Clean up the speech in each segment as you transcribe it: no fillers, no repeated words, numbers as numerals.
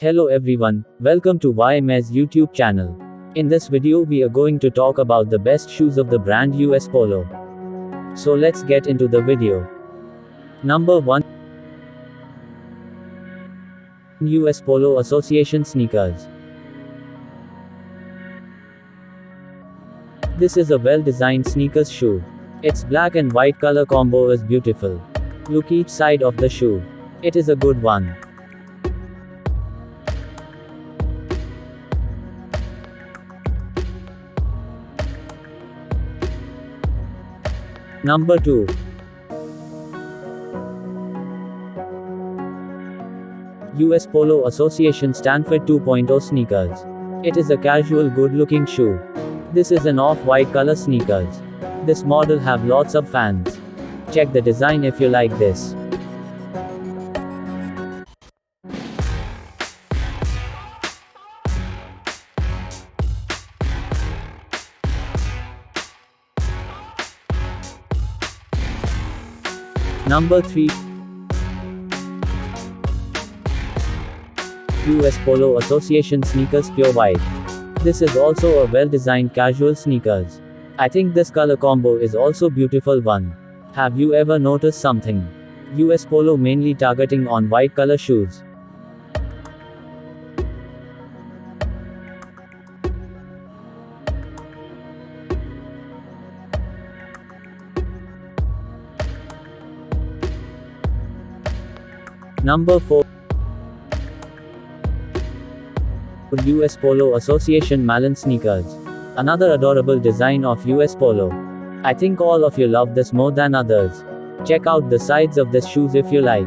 Hello everyone, welcome to YM's YouTube channel. In this video we are going to talk about the best shoes of the brand US Polo. So let's get into the video. Number 1. US Polo Association Sneakers. This is a well-designed sneakers shoe. Its black and white color combo is beautiful. Look each side of the shoe. It is a good one. Number 2. US Polo Association Stanford 2.0 Sneakers. It is a casual good-looking shoe. This is an off-white color sneakers. This model have lots of fans. Check the design if you like this. Number 3. US Polo Association Sneakers Pure White. This is also a well-designed casual sneakers. I think this color combo is also beautiful one. Have you ever noticed something? US Polo mainly targeting on white color shoes. Number 4. US Polo Association Malin Sneakers. Another adorable design of US Polo. I think all of you love this more than others. Check out the sides of this shoes if you like.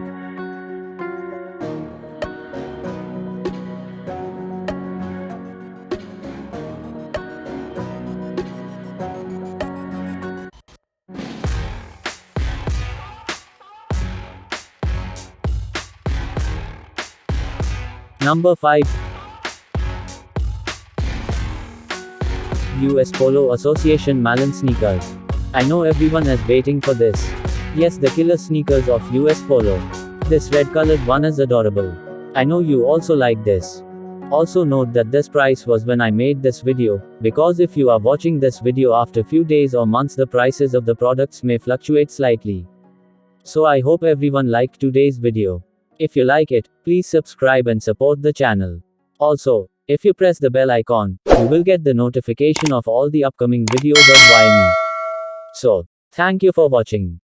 Number 5. US Polo Association Malin Sneakers. I know everyone is waiting for this. Yes, the killer sneakers of US Polo. This red colored one is adorable. I know you also like this. Also note that this price was when I made this video, because if you are watching this video after few days or months the prices of the products may fluctuate slightly. So I hope everyone liked today's video. If you like it, please subscribe and support the channel. Also, if you press the bell icon, you will get the notification of all the upcoming videos of YME. So, thank you for watching.